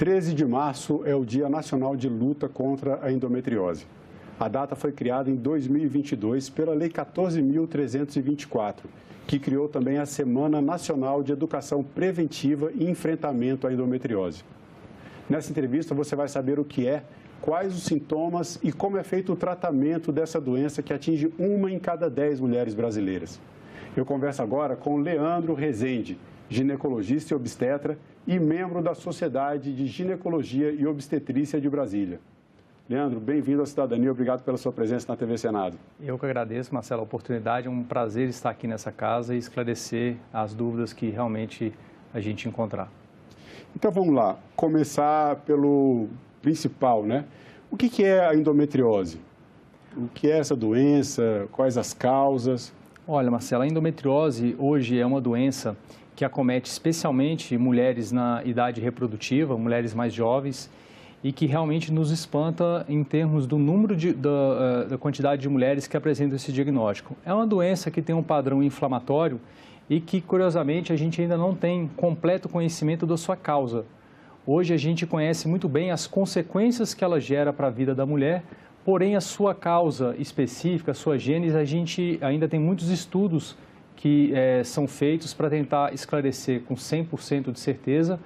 13 de março é o Dia Nacional de Luta contra a Endometriose. A data foi criada em 2022 pela Lei 14.324, que criou também a Semana Nacional de Educação Preventiva e Enfrentamento à Endometriose. Nessa entrevista você vai saber o que é, quais os sintomas e como é feito o tratamento dessa doença que atinge 1 em cada 10 mulheres brasileiras. Eu converso agora com Leandro Rezende, ginecologista e obstetra e membro da Sociedade de Ginecologia e Obstetrícia de Brasília. Leandro, bem-vindo à Cidadania, obrigado pela sua presença na TV Senado. Eu que agradeço, Marcelo, a oportunidade, é um prazer estar aqui nessa casa e esclarecer as dúvidas que realmente a gente encontrar. Então vamos lá, começar pelo principal, né? O que é a endometriose? O que é essa doença? Quais as causas? Olha, Marcelo, a endometriose hoje é uma doença que acomete especialmente mulheres na idade reprodutiva, mulheres mais jovens, e que realmente nos espanta em termos do número da quantidade de mulheres que apresentam esse diagnóstico. É uma doença que tem um padrão inflamatório e que, curiosamente, a gente ainda não tem completo conhecimento da sua causa. Hoje a gente conhece muito bem as consequências que ela gera para a vida da mulher, porém a sua causa específica, a sua gênese, a gente ainda tem muitos estudos que são feitos para tentar esclarecer com 100% de certeza.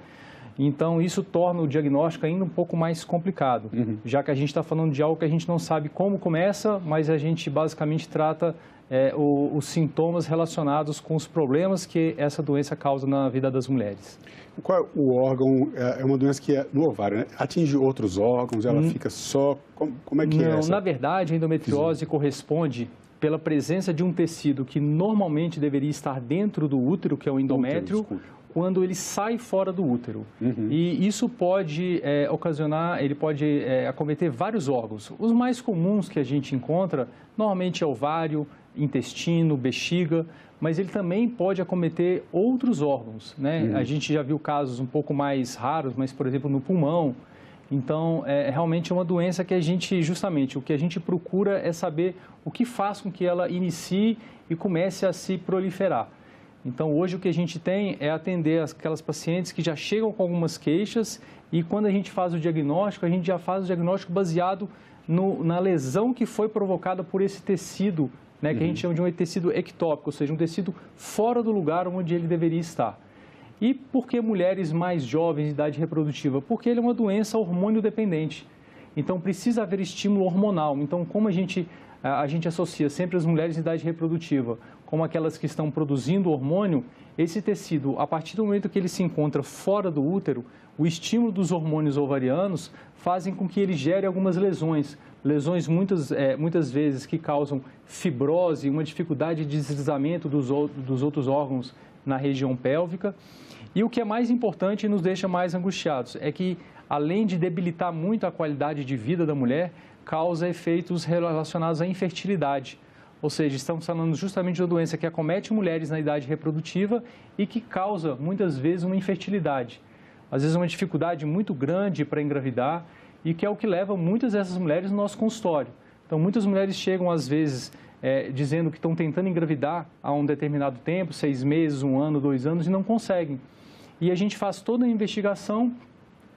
Então, isso torna o diagnóstico ainda um pouco mais complicado, já que a gente está falando de algo que a gente não sabe como começa, mas a gente basicamente trata os sintomas relacionados com os problemas que essa doença causa na vida das mulheres. Qual é o órgão? É uma doença que é no ovário, né? Atinge outros órgãos, ela fica só... Como é que é essa? Na verdade, a endometriose corresponde pela presença de um tecido que normalmente deveria estar dentro do útero, que é o endométrio, quando ele sai fora do útero. E isso pode ocasionar, ele pode acometer vários órgãos. Os mais comuns que a gente encontra, normalmente é ovário, intestino, bexiga, mas ele também pode acometer outros órgãos, né? A gente já viu casos um pouco mais raros, mas, por exemplo, no pulmão. Então, realmente é uma doença que a gente, justamente, o que a gente procura é saber o que faz com que ela inicie e comece a se proliferar. Então, hoje o que a gente tem é atender aquelas pacientes que já chegam com algumas queixas e quando a gente faz o diagnóstico, a gente já faz o diagnóstico baseado na lesão que foi provocada por esse tecido, né, que a gente chama de um tecido ectópico, ou seja, um tecido fora do lugar onde ele deveria estar. E por que mulheres mais jovens de idade reprodutiva? Porque ele é uma doença hormônio dependente. Então, precisa haver estímulo hormonal. Então, como a gente associa sempre as mulheres de idade reprodutiva como aquelas que estão produzindo hormônio, esse tecido, a partir do momento que ele se encontra fora do útero, o estímulo dos hormônios ovarianos fazem com que ele gere algumas lesões. Lesões muitas vezes que causam fibrose, uma dificuldade de deslizamento dos outros órgãos na região pélvica. E o que é mais importante e nos deixa mais angustiados é que, além de debilitar muito a qualidade de vida da mulher, causa efeitos relacionados à infertilidade. Ou seja, estamos falando justamente de uma doença que acomete mulheres na idade reprodutiva e que causa, muitas vezes, uma infertilidade. Às vezes, uma dificuldade muito grande para engravidar e que é o que leva muitas dessas mulheres no nosso consultório. Então, muitas mulheres chegam, às vezes, dizendo que estão tentando engravidar há um determinado tempo, 6 meses, 1 ano, 2 anos, e não conseguem. E a gente faz toda a investigação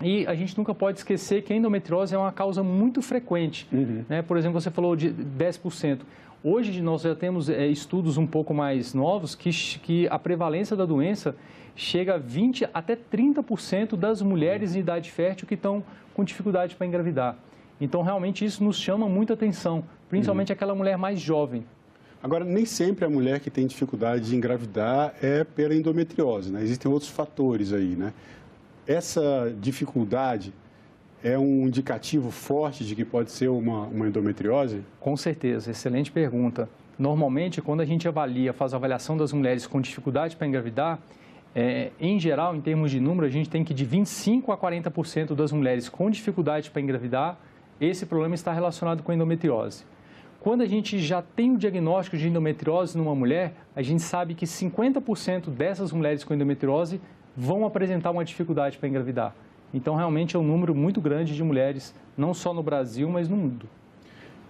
e a gente nunca pode esquecer que a endometriose é uma causa muito frequente. Né? Por exemplo, você falou de 10%. Hoje nós já temos estudos um pouco mais novos que a prevalência da doença chega a 20% até 30% das mulheres em idade fértil que estão com dificuldade para engravidar. Então, realmente, isso nos chama muita atenção, principalmente aquela mulher mais jovem. Agora, nem sempre a mulher que tem dificuldade de engravidar é pela endometriose, né? Existem outros fatores aí, né? Essa dificuldade é um indicativo forte de que pode ser uma endometriose? Com certeza, excelente pergunta. Normalmente, quando a gente faz a avaliação das mulheres com dificuldade para engravidar, em geral, em termos de número, a gente tem que de 25% a 40% das mulheres com dificuldade para engravidar, esse problema está relacionado com a endometriose. Quando a gente já tem o diagnóstico de endometriose numa mulher, a gente sabe que 50% dessas mulheres com endometriose vão apresentar uma dificuldade para engravidar. Então, realmente é um número muito grande de mulheres, não só no Brasil, mas no mundo.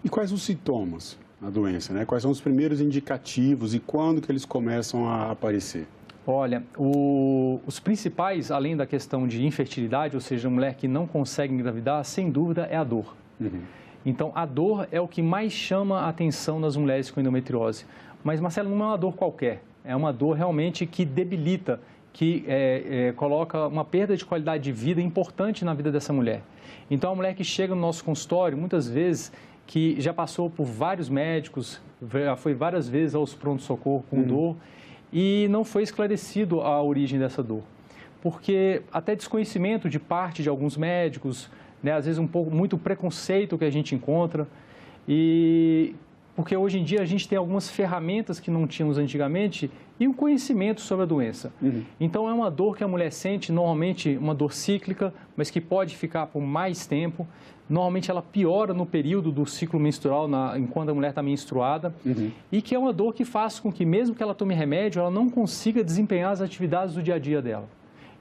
E quais os sintomas da doença, né? Quais são os primeiros indicativos e quando que eles começam a aparecer? Olha, os principais, além da questão de infertilidade, ou seja, a mulher que não consegue engravidar, sem dúvida, é a dor. Então, a dor é o que mais chama a atenção nas mulheres com endometriose. Mas, Marcelo, não é uma dor qualquer. É uma dor realmente que debilita, que coloca uma perda de qualidade de vida importante na vida dessa mulher. Então, a mulher que chega no nosso consultório, muitas vezes, que já passou por vários médicos, já foi várias vezes aos pronto-socorro com dor, e não foi esclarecido a origem dessa dor. Porque até desconhecimento de parte de alguns médicos, né, às vezes muito preconceito que a gente encontra, e porque hoje em dia a gente tem algumas ferramentas que não tínhamos antigamente e um conhecimento sobre a doença. Então é uma dor que a mulher sente, normalmente uma dor cíclica, mas que pode ficar por mais tempo. Normalmente ela piora no período do ciclo menstrual, enquanto a mulher está menstruada, e que é uma dor que faz com que, mesmo que ela tome remédio, ela não consiga desempenhar as atividades do dia a dia dela.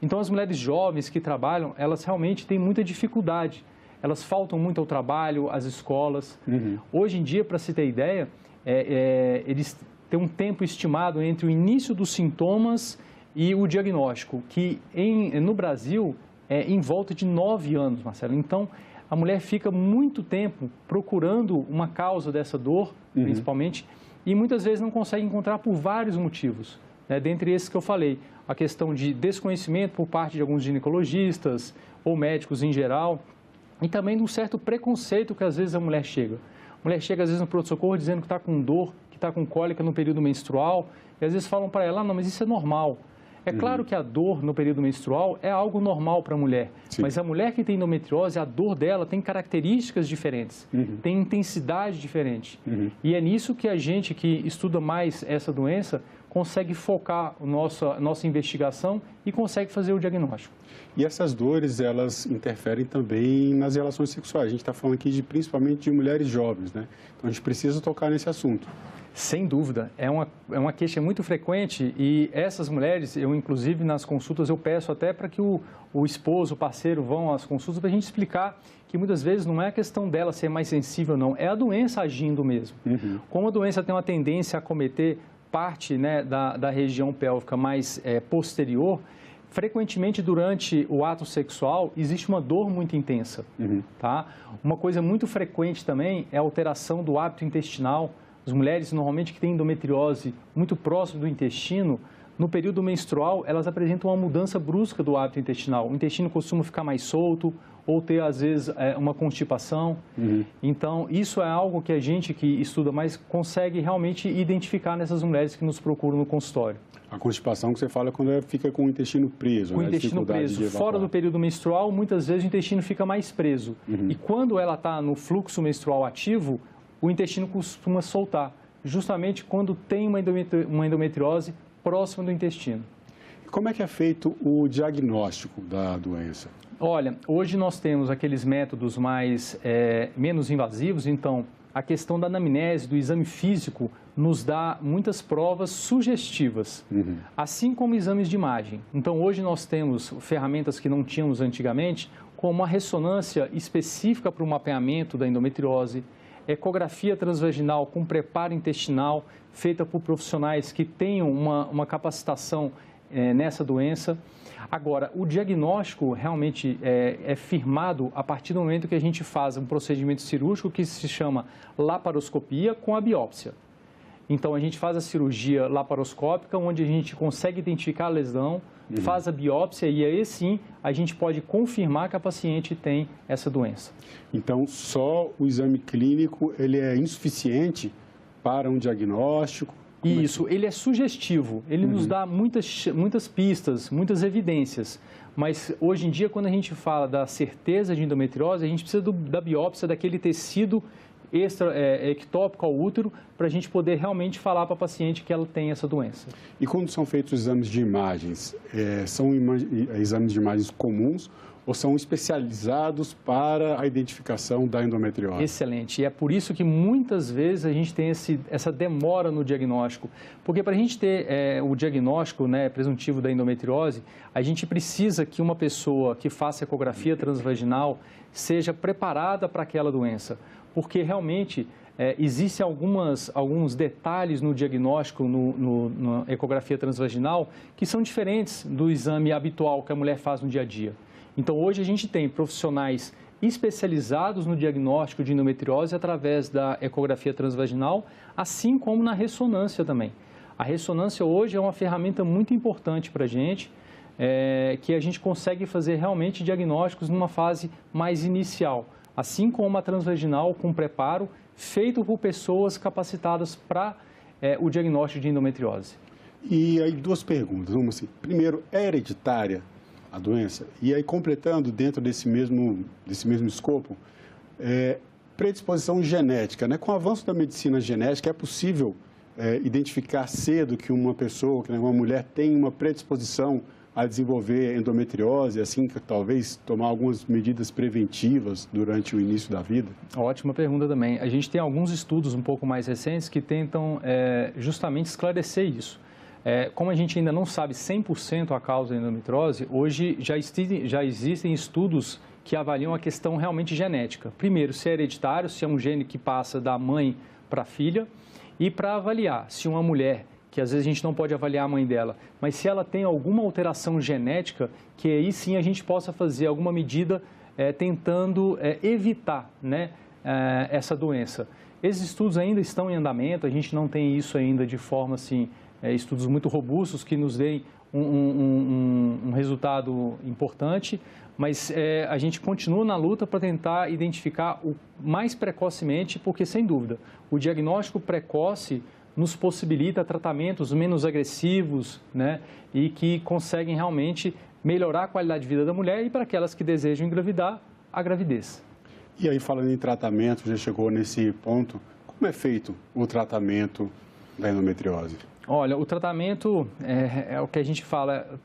Então as mulheres jovens que trabalham, elas realmente têm muita dificuldade. Elas faltam muito ao trabalho, às escolas. Hoje em dia, para se ter ideia, eles têm um tempo estimado entre o início dos sintomas e o diagnóstico, que no Brasil é em volta de 9 anos, Marcelo. Então, a mulher fica muito tempo procurando uma causa dessa dor, principalmente, e muitas vezes não consegue encontrar por vários motivos, né? Dentre esses que eu falei, a questão de desconhecimento por parte de alguns ginecologistas ou médicos em geral, e também de um certo preconceito que às vezes a mulher chega. A mulher chega às vezes no pronto-socorro dizendo que está com dor, que está com cólica no período menstrual, e às vezes falam para ela, não, mas isso é normal. É claro que a dor no período menstrual é algo normal para a mulher, mas a mulher que tem endometriose, a dor dela tem características diferentes, tem intensidade diferente. E é nisso que a gente que estuda mais essa doença consegue focar a nossa investigação e consegue fazer o diagnóstico. E essas dores, elas interferem também nas relações sexuais. A gente está falando aqui principalmente de mulheres jovens, né? Então a gente precisa tocar nesse assunto. Sem dúvida, é uma queixa muito frequente e essas mulheres, eu inclusive nas consultas, eu peço até para que o esposo, o parceiro vão às consultas para a gente explicar que muitas vezes não é a questão dela ser mais sensível ou não, é a doença agindo mesmo. Como a doença tem uma tendência a acometer parte, né, da região pélvica mais posterior, frequentemente durante o ato sexual existe uma dor muito intensa. Tá? Uma coisa muito frequente também é a alteração do hábito intestinal. As mulheres, normalmente, que têm endometriose muito próximo do intestino, no período menstrual, elas apresentam uma mudança brusca do hábito intestinal. O intestino costuma ficar mais solto ou ter, às vezes, uma constipação. Então, isso é algo que a gente que estuda mais consegue realmente identificar nessas mulheres que nos procuram no consultório. A constipação que você fala é quando ela fica com o intestino preso, com o intestino preso. Fora do período menstrual, muitas vezes o intestino fica mais preso. E quando ela está no fluxo menstrual ativo, o intestino costuma soltar, justamente quando tem uma endometriose próxima do intestino. Como é que é feito o diagnóstico da doença? Olha, hoje nós temos aqueles métodos menos invasivos, então a questão da anamnese, do exame físico, nos dá muitas provas sugestivas, assim como exames de imagem. Então hoje nós temos ferramentas que não tínhamos antigamente, como uma ressonância específica para o mapeamento da endometriose, ecografia transvaginal com preparo intestinal, feita por profissionais que tenham uma capacitação nessa doença. Agora, o diagnóstico realmente é firmado a partir do momento que a gente faz um procedimento cirúrgico que se chama laparoscopia com a biópsia. Então, a gente faz a cirurgia laparoscópica, onde a gente consegue identificar a lesão, faz a biópsia e aí sim a gente pode confirmar que a paciente tem essa doença. Então, só o exame clínico ele é insuficiente para um diagnóstico? Isso, ele é sugestivo, ele nos dá muitas pistas, muitas evidências, mas hoje em dia, quando a gente fala da certeza de endometriose, a gente precisa da biópsia daquele tecido ectópico ao útero para a gente poder realmente falar para a paciente que ela tem essa doença. E quando são feitos exames de imagens, são exames de imagens comuns ou são especializados para a identificação da endometriose? Excelente. E é por isso que muitas vezes a gente tem essa demora no diagnóstico. Porque para a gente ter o diagnóstico, né, presuntivo da endometriose, a gente precisa que uma pessoa que faça ecografia transvaginal seja preparada para aquela doença. Porque realmente existem alguns detalhes no diagnóstico, na ecografia transvaginal, que são diferentes do exame habitual que a mulher faz no dia a dia. Então, hoje a gente tem profissionais especializados no diagnóstico de endometriose através da ecografia transvaginal, assim como na ressonância também. A ressonância hoje é uma ferramenta muito importante para a gente, que a gente consegue fazer realmente diagnósticos numa fase mais inicial, assim como a transvaginal com preparo feito por pessoas capacitadas para o diagnóstico de endometriose. E aí, duas perguntas. Uma assim, primeiro, é hereditária a doença? E aí, completando dentro desse mesmo escopo, predisposição genética, né? Com o avanço da medicina genética, é possível identificar cedo que uma pessoa, que uma mulher tem uma predisposição a desenvolver endometriose, assim, talvez tomar algumas medidas preventivas durante o início da vida? Ótima pergunta também. A gente tem alguns estudos um pouco mais recentes que tentam justamente esclarecer isso. Como a gente ainda não sabe 100% a causa da endometriose, hoje já existem estudos que avaliam a questão realmente genética. Primeiro, se é hereditário, se é um gene que passa da mãe para a filha, e para avaliar se uma mulher, que às vezes a gente não pode avaliar a mãe dela, mas se ela tem alguma alteração genética, que aí sim a gente possa fazer alguma medida tentando evitar, né, essa doença. Esses estudos ainda estão em andamento, a gente não tem isso ainda de forma assim, estudos muito robustos que nos deem um resultado importante, mas a gente continua na luta para tentar identificar o mais precocemente, porque sem dúvida, o diagnóstico precoce nos possibilita tratamentos menos agressivos, né, e que conseguem realmente melhorar a qualidade de vida da mulher e para aquelas que desejam engravidar, a gravidez. E aí, falando em tratamento, já chegou nesse ponto, como é feito o tratamento da endometriose? Olha, o tratamento é o que a gente fala,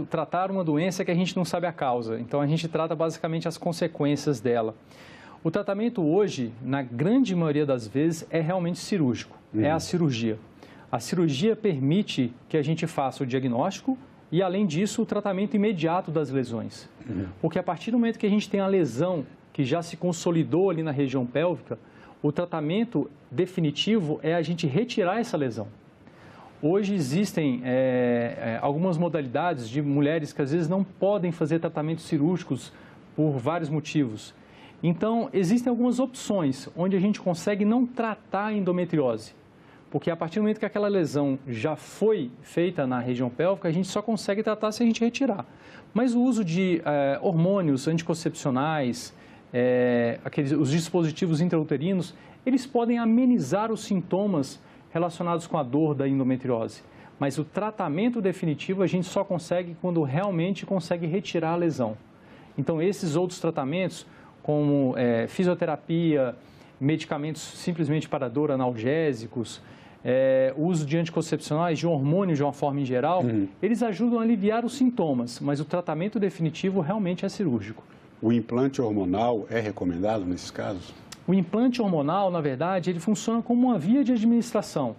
tratar uma doença que a gente não sabe a causa. Então, a gente trata basicamente as consequências dela. O tratamento hoje, na grande maioria das vezes, é realmente cirúrgico, é a cirurgia. A cirurgia permite que a gente faça o diagnóstico e, além disso, o tratamento imediato das lesões. Porque a partir do momento que a gente tem a lesão que já se consolidou ali na região pélvica, o tratamento definitivo é a gente retirar essa lesão. Hoje existem algumas modalidades de mulheres que às vezes não podem fazer tratamentos cirúrgicos por vários motivos. Então, existem algumas opções onde a gente consegue não tratar a endometriose, porque a partir do momento que aquela lesão já foi feita na região pélvica, a gente só consegue tratar se a gente retirar. Mas o uso de hormônios anticoncepcionais, os dispositivos intrauterinos, eles podem amenizar os sintomas relacionados com a dor da endometriose. Mas o tratamento definitivo a gente só consegue quando realmente consegue retirar a lesão. Então, esses outros tratamentos, como fisioterapia, medicamentos simplesmente para dor, analgésicos, o uso de anticoncepcionais, de hormônios de uma forma em geral, eles ajudam a aliviar os sintomas, mas o tratamento definitivo realmente é cirúrgico. O implante hormonal é recomendado nesses casos? O implante hormonal, na verdade, ele funciona como uma via de administração.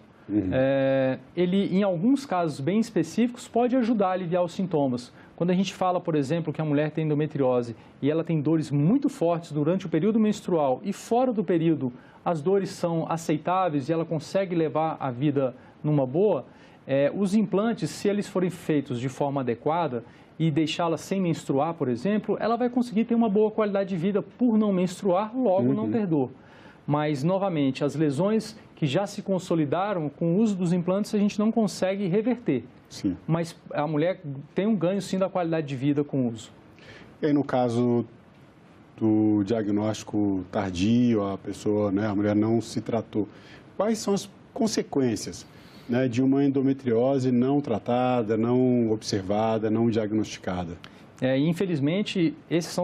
Ele, em alguns casos bem específicos, pode ajudar a aliviar os sintomas. Quando a gente fala, por exemplo, que a mulher tem endometriose e ela tem dores muito fortes durante o período menstrual e fora do período as dores são aceitáveis e ela consegue levar a vida numa boa, os implantes, se eles forem feitos de forma adequada e deixá-la sem menstruar, por exemplo, ela vai conseguir ter uma boa qualidade de vida por não menstruar, logo não ter dor. Mas, novamente, as lesões que já se consolidaram com o uso dos implantes a gente não consegue reverter. Sim. Mas a mulher tem um ganho, sim, da qualidade de vida com o uso. E aí, no caso do diagnóstico tardio, a pessoa, né, a mulher não se tratou, quais são as consequências, né, de uma endometriose não tratada, não observada, não diagnosticada? Infelizmente, essa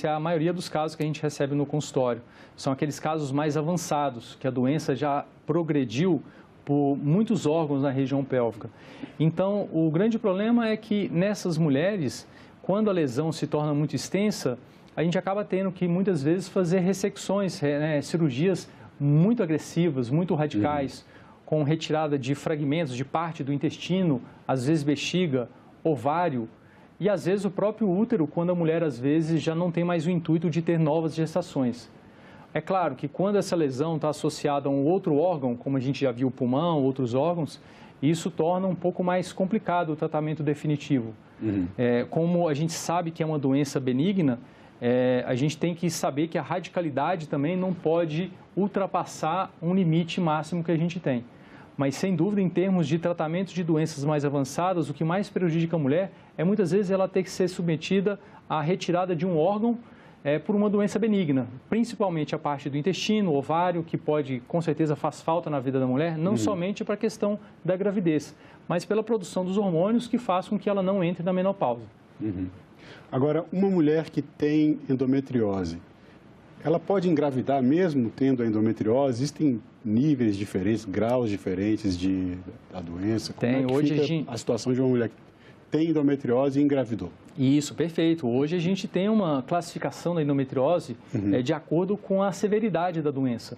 é a maioria dos casos que a gente recebe no consultório. São aqueles casos mais avançados, que a doença já progrediu por muitos órgãos na região pélvica. Então, o grande problema é que nessas mulheres, quando a lesão se torna muito extensa, a gente acaba tendo que muitas vezes fazer ressecções, cirurgias muito agressivas, muito radicais, com retirada de fragmentos de parte do intestino, às vezes bexiga, ovário, e às vezes o próprio útero, quando a mulher às vezes já não tem mais o intuito de ter novas gestações. É claro que quando essa lesão está associada a um outro órgão, como a gente já viu o pulmão, outros órgãos, isso torna um pouco mais complicado o tratamento definitivo. Como a gente sabe que é uma doença benigna, a gente tem que saber que a radicalidade também não pode ultrapassar um limite máximo que a gente tem. Mas, sem dúvida, em termos de tratamento de doenças mais avançadas, o que mais prejudica a mulher é muitas vezes ela ter que ser submetida à retirada de um órgão por uma doença benigna, principalmente a parte do intestino, o ovário, que pode, com certeza, faz falta na vida da mulher, não somente para a questão da gravidez, mas pela produção dos hormônios que faz com que ela não entre na menopausa. Agora, uma mulher que tem endometriose, ela pode engravidar mesmo tendo a endometriose? Existem níveis diferentes, graus diferentes da doença? Como é que fica a situação de uma mulher que tem endometriose e engravidou? Isso, perfeito. Hoje a gente tem uma classificação da endometriose de acordo com a severidade da doença.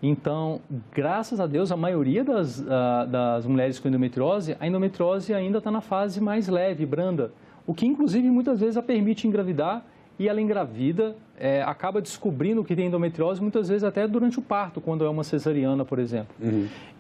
Então, graças a Deus, a maioria das mulheres com endometriose, a endometriose ainda está na fase mais leve, branda, o que inclusive muitas vezes a permite engravidar e ela engravida, acaba descobrindo que tem endometriose muitas vezes até durante o parto, quando é uma cesariana, por exemplo.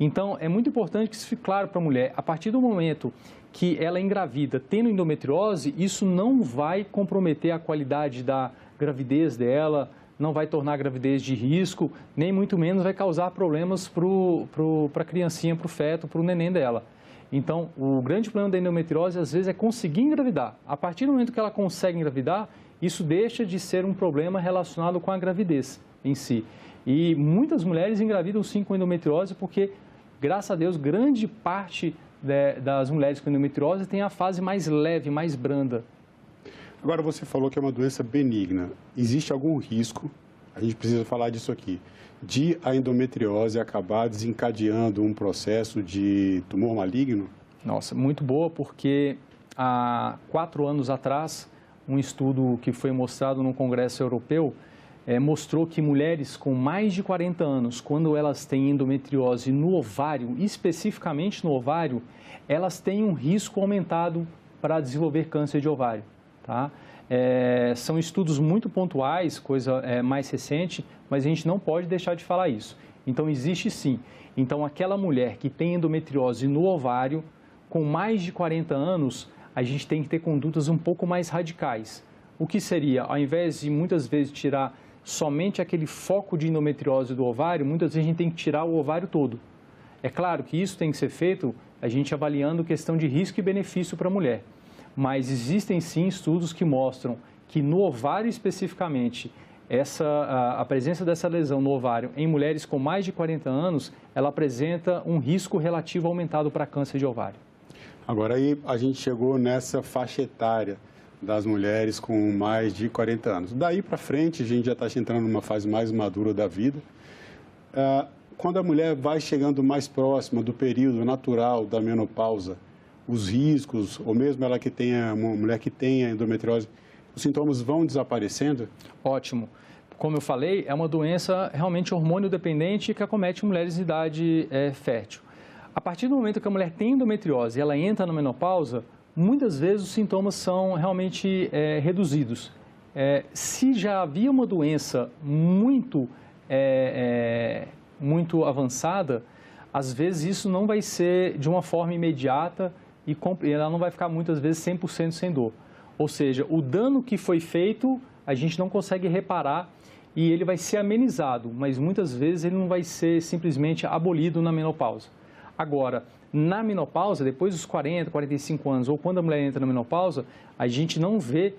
Então, é muito importante que isso fique claro para a mulher. A partir do momento que ela engravida tendo endometriose, isso não vai comprometer a qualidade da gravidez dela, não vai tornar a gravidez de risco, nem muito menos vai causar problemas para a criancinha, para o feto, para o neném dela. Então, o grande problema da endometriose, às vezes, é conseguir engravidar. A partir do momento que ela consegue engravidar, isso deixa de ser um problema relacionado com a gravidez em si. E muitas mulheres engravidam sim com endometriose porque, graças a Deus, grande parte das mulheres com endometriose tem a fase mais leve, mais branda. Agora, você falou que é uma doença benigna. Existe algum risco, a gente precisa falar disso aqui, de a endometriose acabar desencadeando um processo de tumor maligno? Nossa, muito boa, porque há 4 anos atrás, um estudo que foi mostrado no Congresso Europeu mostrou que mulheres com mais de 40 anos, quando elas têm endometriose no ovário, especificamente no ovário, elas têm um risco aumentado para desenvolver câncer de ovário. Tá? São estudos muito pontuais, coisa mais recente, mas a gente não pode deixar de falar isso. Então, existe sim. Então, aquela mulher que tem endometriose no ovário, com mais de 40 anos, a gente tem que ter condutas um pouco mais radicais. O que seria, ao invés de muitas vezes tirar somente aquele foco de endometriose do ovário, muitas vezes a gente tem que tirar o ovário todo. É claro que isso tem que ser feito a gente avaliando questão de risco e benefício para a mulher. Mas existem sim estudos que mostram que no ovário especificamente, a presença dessa lesão no ovário em mulheres com mais de 40 anos, ela apresenta um risco relativo aumentado para câncer de ovário. Agora aí a gente chegou nessa faixa etária das mulheres com mais de 40 anos. Daí para frente a gente já está entrando numa fase mais madura da vida. Quando a mulher vai chegando mais próxima do período natural da menopausa, os riscos, ou mesmo ela que tenha, uma mulher que tenha endometriose, os sintomas vão desaparecendo? Ótimo. Como eu falei, é uma doença realmente hormônio dependente que acomete mulheres de idade fértil. A partir do momento que a mulher tem endometriose e ela entra na menopausa, muitas vezes os sintomas são realmente reduzidos. Se já havia uma doença muito avançada, às vezes isso não vai ser de uma forma imediata e ela não vai ficar muitas vezes 100% sem dor. Ou seja, o dano que foi feito a gente não consegue reparar e ele vai ser amenizado, mas muitas vezes ele não vai ser simplesmente abolido na menopausa. Agora, na menopausa, depois dos 40, 45 anos, ou quando a mulher entra na menopausa, a gente não vê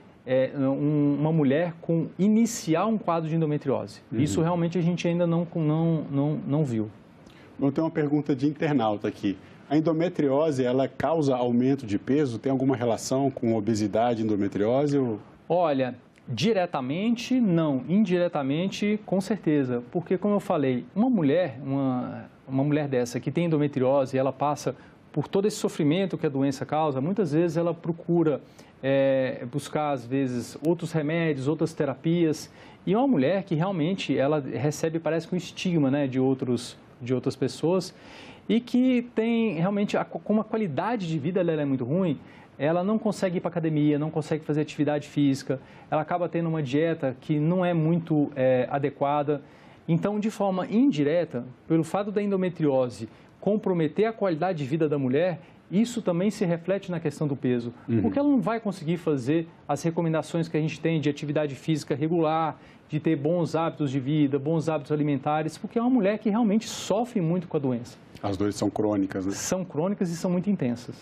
uma mulher iniciar um quadro de endometriose. Isso realmente a gente ainda não viu. Bom, tem uma pergunta de internauta aqui. A endometriose, ela causa aumento de peso? Tem alguma relação com obesidade e endometriose? Olha, diretamente não, indiretamente com certeza. Porque, como eu falei, uma mulher dessa que tem endometriose, ela passa por todo esse sofrimento que a doença causa, muitas vezes ela procura buscar, às vezes, outros remédios, outras terapias. E é uma mulher que realmente ela recebe, parece que um estigma, né, de outras pessoas e que tem realmente, como a qualidade de vida dela é muito ruim, ela não consegue ir para a academia, não consegue fazer atividade física, ela acaba tendo uma dieta que não é muito adequada Então, de forma indireta, pelo fato da endometriose comprometer a qualidade de vida da mulher, isso também se reflete na questão do peso, porque ela não vai conseguir fazer as recomendações que a gente tem de atividade física regular, de ter bons hábitos de vida, bons hábitos alimentares, porque é uma mulher que realmente sofre muito com a doença. As dores são crônicas, né? São crônicas e são muito intensas.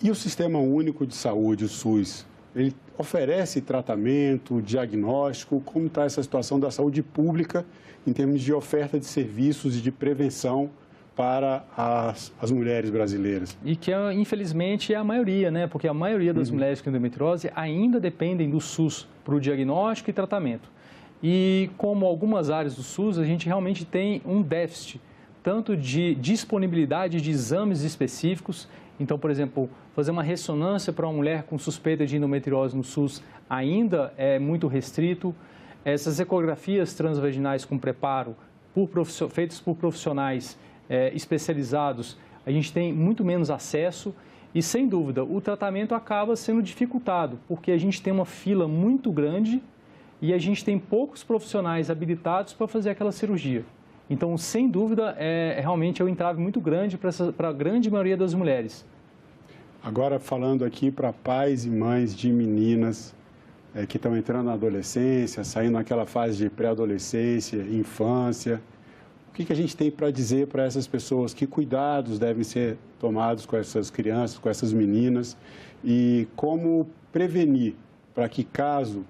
E o Sistema Único de Saúde, o SUS, ele oferece tratamento, diagnóstico? Como está essa situação da saúde pública em termos de oferta de serviços e de prevenção para as mulheres brasileiras? E que, infelizmente, é a maioria, né? Porque a maioria das mulheres com endometriose ainda dependem do SUS para o diagnóstico e tratamento. E como algumas áreas do SUS, a gente realmente tem um déficit, tanto de disponibilidade de exames específicos. Então, por exemplo, fazer uma ressonância para uma mulher com suspeita de endometriose no SUS ainda é muito restrito. Essas ecografias transvaginais com preparo, feitas por profissionais especializados, a gente tem muito menos acesso e, sem dúvida, o tratamento acaba sendo dificultado, porque a gente tem uma fila muito grande e a gente tem poucos profissionais habilitados para fazer aquela cirurgia. Então, sem dúvida, realmente é um entrave muito grande para a grande maioria das mulheres. Agora, falando aqui para pais e mães de meninas que estão entrando na adolescência, saindo naquela fase de pré-adolescência, infância, o que a gente tem para dizer para essas pessoas? Que cuidados devem ser tomados com essas crianças, com essas meninas? E como prevenir para que, caso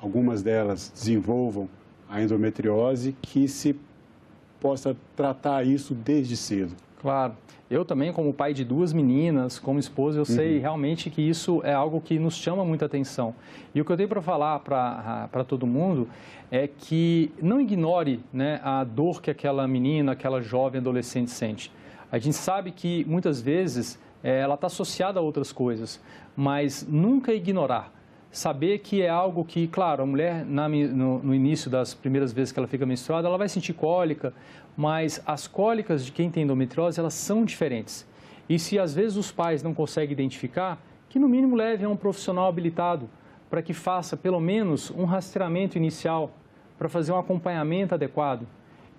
algumas delas desenvolvam a endometriose, que se possa tratar isso desde cedo? Claro. Eu também, como pai de 2 meninas, como esposa, eu sei realmente que isso é algo que nos chama muita atenção. E o que eu tenho para falar para todo mundo é que não ignore, né, a dor que aquela menina, aquela jovem adolescente sente. A gente sabe que muitas vezes ela está associada a outras coisas, mas nunca ignorar. Saber que é algo que, claro, a mulher no início das primeiras vezes que ela fica menstruada, ela vai sentir cólica, mas as cólicas de quem tem endometriose, elas são diferentes. E se às vezes os pais não conseguem identificar, que no mínimo leve a um profissional habilitado para que faça pelo menos um rastreamento inicial, para fazer um acompanhamento adequado.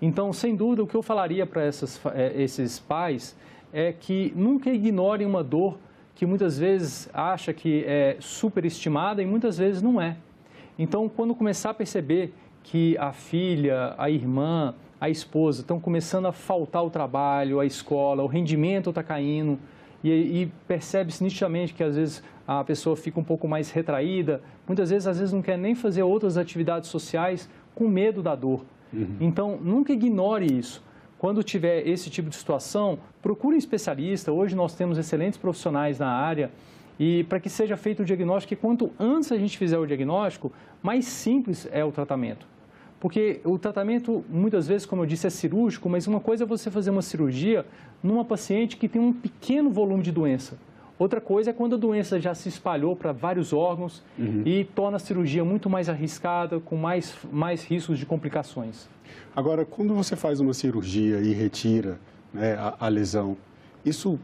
Então, sem dúvida, o que eu falaria para esses pais é que nunca ignorem uma dor que muitas vezes acha que é superestimada e muitas vezes não é. Então, quando começar a perceber que a filha, a irmã, a esposa estão começando a faltar o trabalho, a escola, o rendimento está caindo e percebe-se nitidamente que às vezes a pessoa fica um pouco mais retraída, muitas vezes, às vezes não quer nem fazer outras atividades sociais com medo da dor. Então, nunca ignore isso. Quando tiver esse tipo de situação, procure um especialista. Hoje nós temos excelentes profissionais na área e para que seja feito o diagnóstico, e quanto antes a gente fizer o diagnóstico, mais simples é o tratamento. Porque o tratamento, muitas vezes, como eu disse, é cirúrgico, mas uma coisa é você fazer uma cirurgia numa paciente que tem um pequeno volume de doença. Outra coisa é quando a doença já se espalhou para vários órgãos e torna a cirurgia muito mais arriscada, com mais riscos de complicações. Agora, quando você faz uma cirurgia e retira, né, a lesão, isso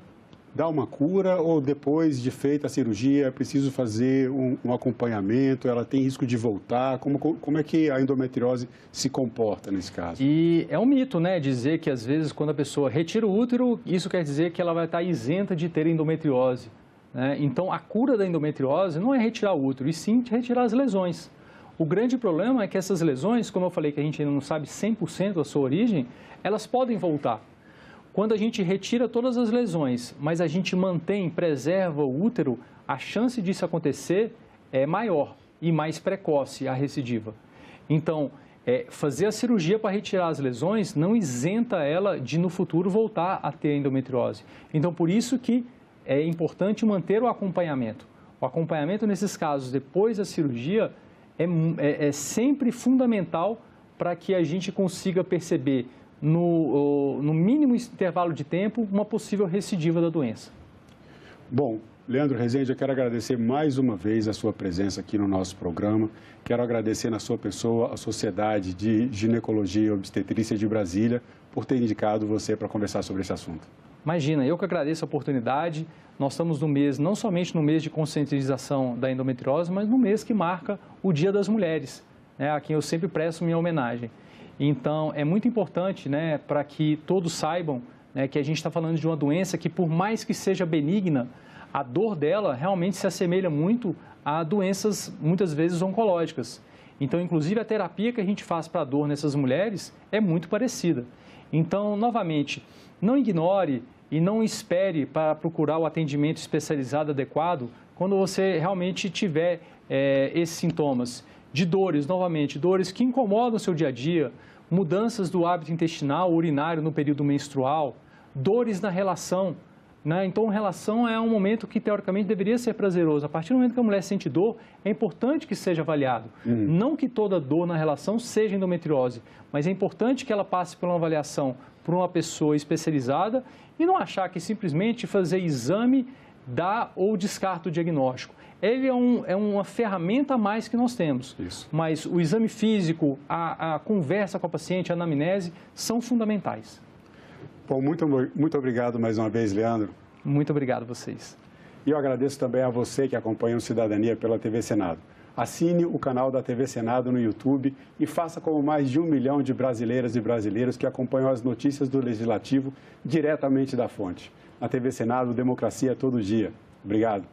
dá uma cura ou depois de feita a cirurgia é preciso fazer um acompanhamento, ela tem risco de voltar? Como é que a endometriose se comporta nesse caso? E é um mito, né, dizer que às vezes quando a pessoa retira o útero, isso quer dizer que ela vai estar isenta de ter endometriose, né? Então, a cura da endometriose não é retirar o útero, e sim retirar as lesões. O grande problema é que essas lesões, como eu falei que a gente ainda não sabe 100% a sua origem, elas podem voltar. Quando a gente retira todas as lesões, mas a gente preserva o útero, a chance disso acontecer é maior e mais precoce a recidiva. Então, fazer a cirurgia para retirar as lesões não isenta ela de no futuro voltar a ter endometriose. Então, por isso que é importante manter o acompanhamento. O acompanhamento nesses casos, depois da cirurgia, é sempre fundamental para que a gente consiga perceber no mínimo intervalo de tempo uma possível recidiva da doença. Bom, Leandro Rezende, eu quero agradecer mais uma vez a sua presença aqui no nosso programa. Quero agradecer na sua pessoa a Sociedade de Ginecologia e Obstetrícia de Brasília por ter indicado você para conversar sobre esse assunto. Imagina, eu que agradeço a oportunidade. Nós estamos no mês, não somente no mês de conscientização da endometriose, mas no mês que marca o Dia das Mulheres, né, a quem eu sempre presto minha homenagem. Então, é muito importante, né, para que todos saibam, né, que a gente está falando de uma doença que, por mais que seja benigna, a dor dela realmente se assemelha muito a doenças, muitas vezes, oncológicas. Então, inclusive, a terapia que a gente faz para a dor nessas mulheres é muito parecida. Então, novamente, não ignore e não espere para procurar o atendimento especializado adequado quando você realmente tiver esses sintomas de dores, novamente, dores que incomodam o seu dia a dia, mudanças do hábito intestinal, urinário no período menstrual, dores na relação, né? Então, relação é um momento que, teoricamente, deveria ser prazeroso. A partir do momento que a mulher sente dor, é importante que seja avaliado. Não que toda dor na relação seja endometriose, mas é importante que ela passe por uma avaliação por uma pessoa especializada e não achar que simplesmente fazer exame dá ou descarta o diagnóstico. Ele é uma ferramenta a mais que nós temos. Isso. Mas o exame físico, a conversa com a paciente, a anamnese, são fundamentais. Bom, muito obrigado mais uma vez, Leandro. Muito obrigado a vocês. E eu agradeço também a você que acompanha o Cidadania pela TV Senado. Assine o canal da TV Senado no YouTube e faça como mais de 1 milhão de brasileiras e brasileiros que acompanham as notícias do Legislativo diretamente da fonte. Na TV Senado, democracia todo dia. Obrigado.